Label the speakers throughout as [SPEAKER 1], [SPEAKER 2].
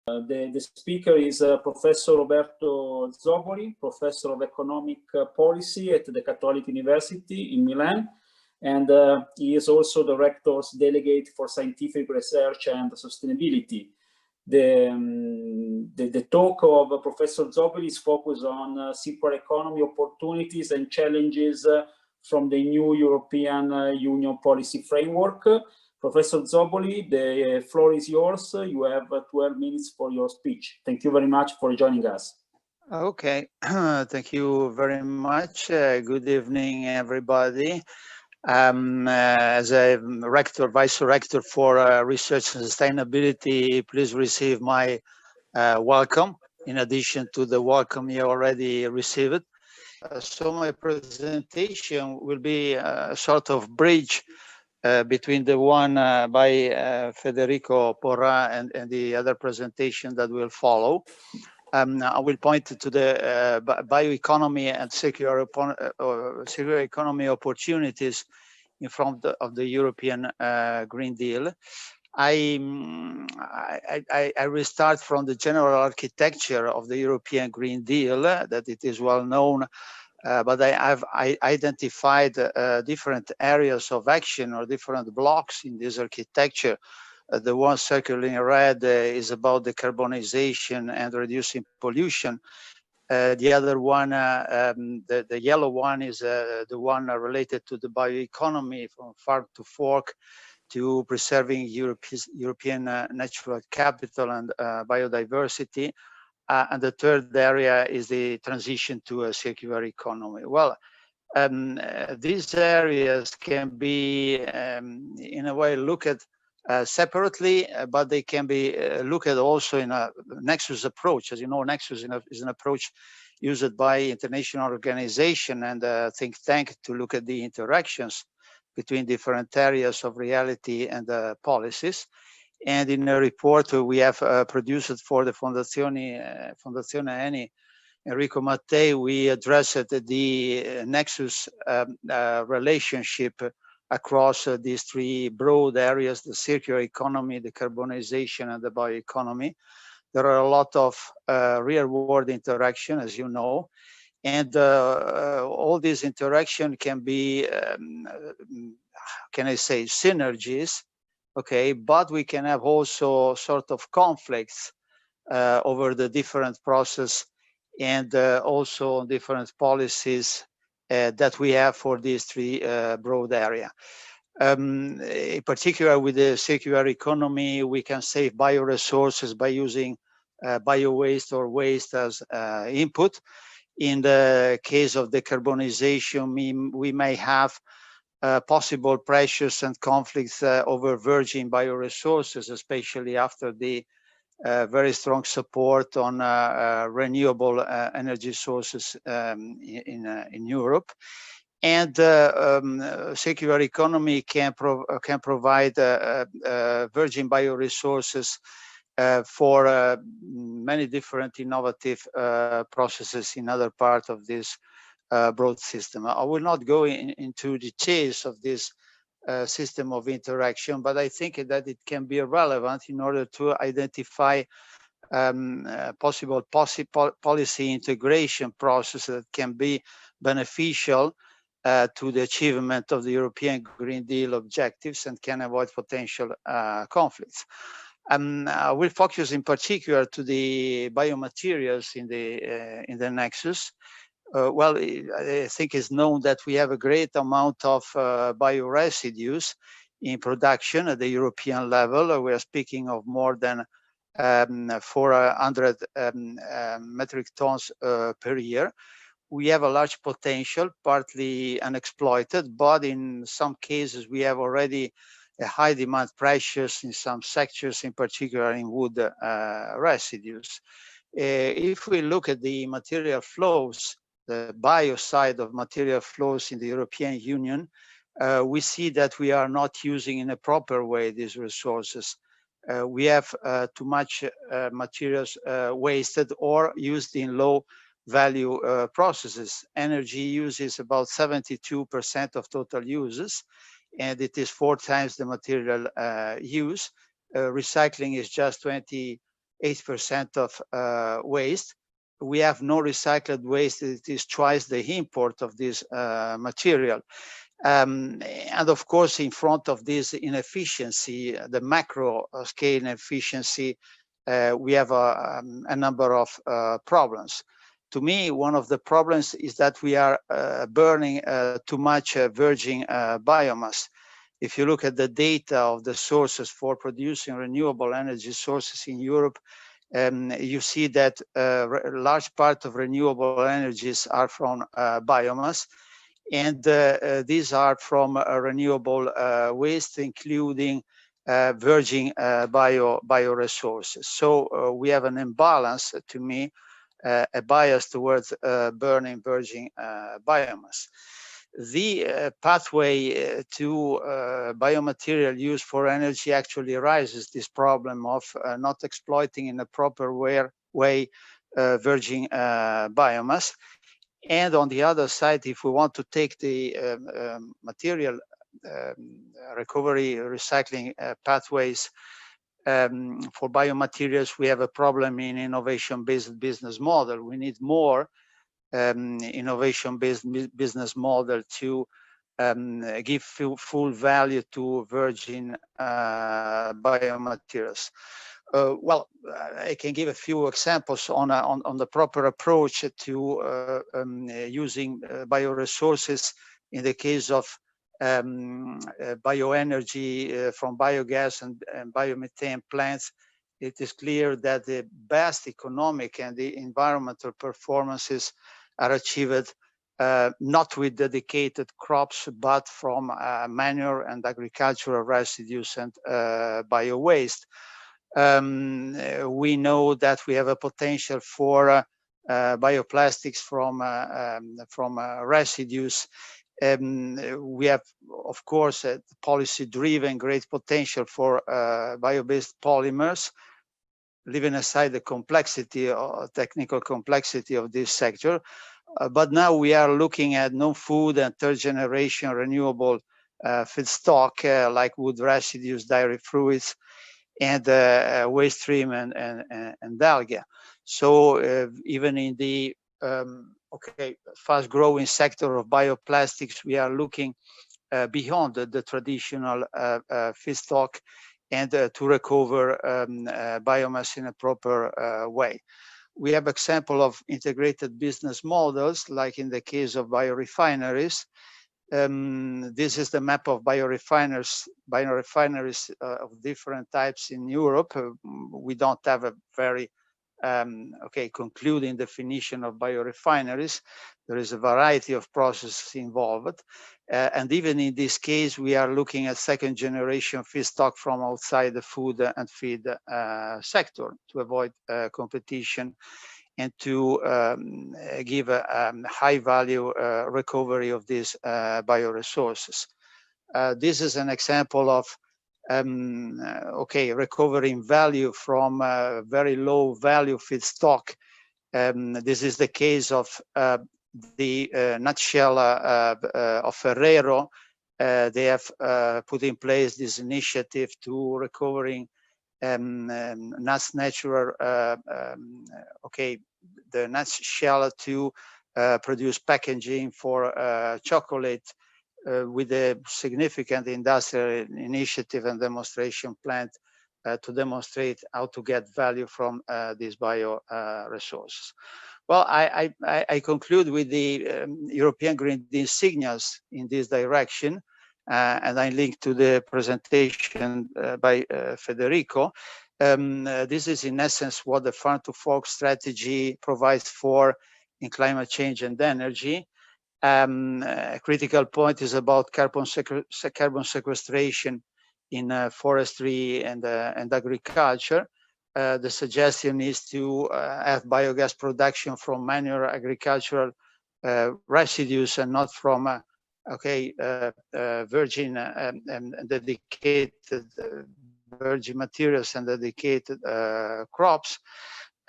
[SPEAKER 1] The speaker is Professor Roberto Zoboli, Professor of Economic Policy at the Catholic University in Milan. And he is also the Rector's Delegate for Scientific Research and Sustainability. The talk of Professor Zoboli is focused on circular economy opportunities and challenges from the new European Union policy framework. Professor Zoboli, the floor is yours. You have 12 minutes for your speech. Thank you very much for joining us.
[SPEAKER 2] Okay, thank you very much. Good evening, everybody. As a rector, vice rector for research and sustainability, please receive my welcome, in addition to the welcome you already received. So my presentation will be a sort of bridge between the one by Federico Porra and the other presentation that will follow. I will point to the bioeconomy and circular economy opportunities in front of the European Green Deal. I will start from the general architecture of the European Green Deal, that it is well known, but I identified different areas of action or different blocks in this architecture. The one circled in red is about decarbonization and reducing pollution. The other one, the yellow one, is the one related to the bioeconomy, from farm to fork, to preserving European natural capital and biodiversity. And the third area is the transition to a circular economy. Well, these areas can be, in a way, looked at separately, but they can be looked at also in a NEXUS approach. As you know, NEXUS is an approach used by international organization and think tank to look at the interactions between different areas of reality and policies. And in a report we have produced for the Fondazione Eni, Enrico Mattei, we addressed the NEXUS relationship across these three broad areas: the circular economy, the decarbonization, and the bioeconomy. There are a lot of real-world interaction, as you know, and all these interaction can be, can I say, synergies, okay? But we can have also sort of conflicts over the different process and also different policies that we have for these three broad area. In particular, with the circular economy, we can save bioresources by using bio-waste or waste as input. In the case of decarbonization, we may have possible pressures and conflicts over virgin bioresources, especially after the very strong support on renewable energy sources in Europe. And circular economy can provide virgin bioresources for many different innovative processes in other parts of this broad system. I will not go into details of this system of interaction, but I think that it can be relevant in order to identify possible policy integration processes that can be beneficial to the achievement of the European Green Deal objectives and can avoid potential conflicts. I will focus in particular to the biomaterials in the NEXUS. Well, I think it's known that we have a great amount of bioresidues in production at the European level. We are speaking of more than 400 metric tons per year. We have a large potential, partly unexploited, but in some cases we have already a high demand pressures in some sectors, in particular in wood residues. If we look at the material flows, the bio side of material flows in the European Union, we see that we are not using in a proper way these resources. We have too much materials wasted or used in low value processes. Energy use is about 72% of total uses, and it is 4 times the material use. Recycling is just 20%, 8% of waste. We have no recycled waste. It is twice the import of this material. And of course, in front of this inefficiency, the macro scale inefficiency, we have a number of problems. To me, one of the problems is that we are burning too much virgin biomass. If you look at the data of the sources for producing renewable energy sources in Europe, you see that a large part of renewable energies are from biomass, and these are from renewable waste, including virgin bioresources. So we have an imbalance, to me, a bias towards burning virgin biomass. The pathway to biomaterial use for energy actually arises this problem of not exploiting in a proper way virgin biomass. And on the other side, if we want to take the material recovery recycling pathways for biomaterials, we have a problem in innovation-based business model. We need more innovation-based business model to give full value to virgin biomaterials. Well, I can give a few examples on the proper approach to using bioresources in the case of bioenergy from biogas and biomethane plants. It is clear that the best economic and the environmental performances are achieved not with dedicated crops, but from manure and agricultural residues and bio-waste. We know that we have a potential for bioplastics from residues. We have, of course, a policy-driven great potential for bio-based polymers, leaving aside the complexity or technical complexity of this sector. But now we are looking at non-food and third-generation renewable feedstock like wood residues, dairy fluids, and waste stream and algae. So even in the fast-growing sector of bioplastics, we are looking beyond the traditional feedstock and to recover biomass in a proper way. We have example of integrated business models, like in the case of biorefineries. This is the map of biorefineries of different types in Europe. We don't have a very concluding definition of biorefineries. There is a variety of processes involved. And even in this case, we are looking at second generation feedstock from outside the food and feed sector to avoid competition and to give a high value recovery of these bioresources. This is an example of recovering value from very low value feedstock. This is the case of the nutshell of Ferrero. They have put in place this initiative to recovering nuts natural, the nuts shell to produce packaging for chocolate with a significant industrial initiative and demonstration plant to demonstrate how to get value from these bio resources. Well, I conclude with the European Green Deal signals in this direction, and I link to the presentation by Federico. This is in essence what the Farm to Fork strategy provides for in climate change and energy. A critical point is about carbon sequestration in forestry and agriculture. The suggestion is to have biogas production from manure agricultural residues and not from virgin and dedicated virgin materials and dedicated crops.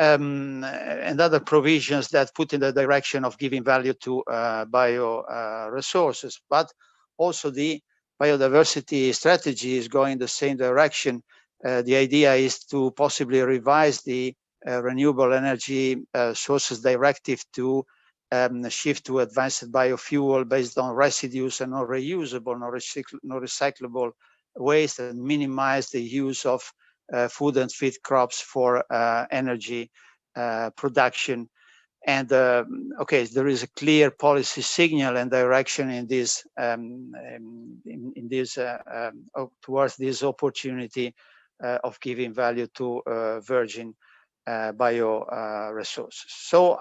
[SPEAKER 2] And other provisions that put in the direction of giving value to bio resources. But also the biodiversity strategy is going the same direction The idea is to possibly revise the renewable energy sources directive to shift to advanced biofuel based on residues and not reusable, not recyclable waste, and minimize the use of food and feed crops for energy production. And okay, there is a clear policy signal and direction in this towards this opportunity of giving value to virgin bio resources. So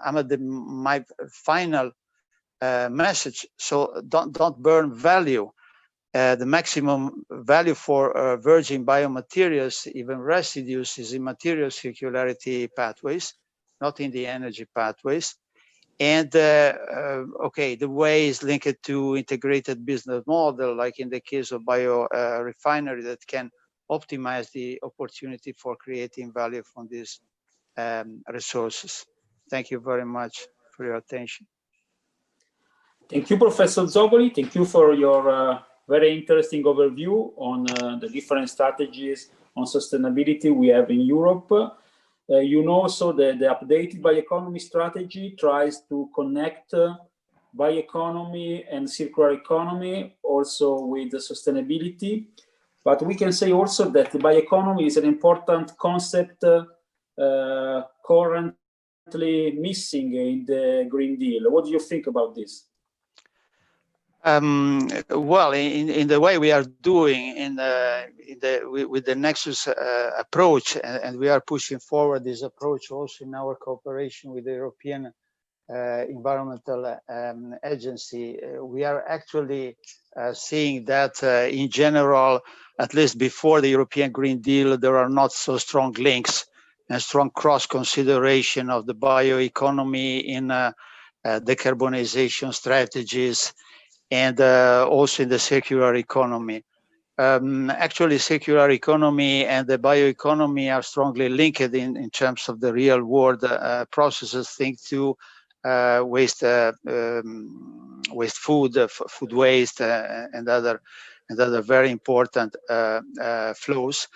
[SPEAKER 2] I'm at my final message. So don't burn value. The maximum value for virgin biomaterials, even residues, is in material circularity pathways, not in the energy pathways. And okay, the way is linked to integrated business model, like in the case of biorefinery, that can optimize the opportunity for creating value from these resources. Thank you very much for your attention.
[SPEAKER 1] Thank you, Professor Zoboli. Thank you for your very interesting overview on the different strategies on sustainability we have in Europe. You know, so the updated bioeconomy strategy tries to connect bioeconomy and circular economy also with the sustainability. But we can say also that the bioeconomy is an important concept currently missing in the Green Deal. What do you think about this?
[SPEAKER 2] Well, in the way we are doing with the NEXUS approach, and we are pushing forward this approach also in our cooperation with the European Environmental Agency, we are actually seeing that in general, at least before the European Green Deal, there are not so strong links and strong cross consideration of the bioeconomy in decarbonization strategies, and also in the circular economy. Actually, circular economy and the bioeconomy are strongly linked in terms of the real world processes. Think to waste food, food waste, and other very important flows.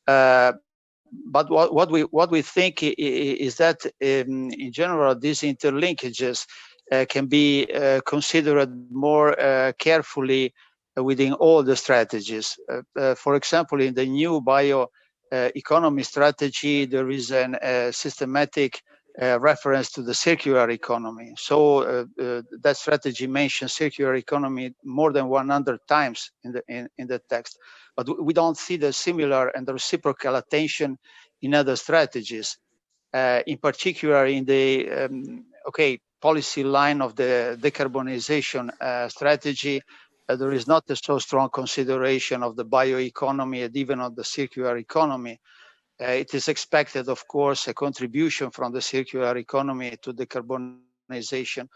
[SPEAKER 2] But what we think is that in general, these interlinkages can be considered more carefully within all the strategies. For example, in the new bioeconomy strategy, there is a systematic reference to the circular economy. So that strategy mentions circular economy more than 100 times in the text. But we don't see the similar and the reciprocal attention in other strategies. In particular, in the policy line of the decarbonization strategy, there is not a so strong consideration of the bioeconomy and even of the circular economy. It is expected, of course, a contribution from the circular economy to decarbonization,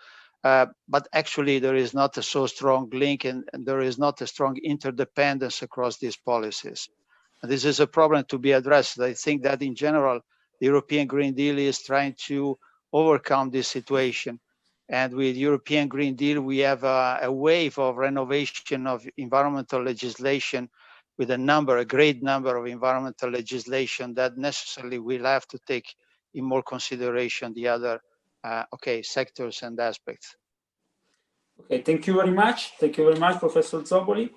[SPEAKER 2] but actually there is not a so strong link, and there is not a strong interdependence across these policies. And this is a problem to be addressed. I think that in general, the European Green Deal is trying to overcome this situation. And with European Green Deal, we have a wave of renovation of environmental legislation with a great number of environmental legislation that necessarily will have to take in more consideration the other sectors and aspects.
[SPEAKER 1] Okay, thank you very much. Thank you very much, Professor Zoboli.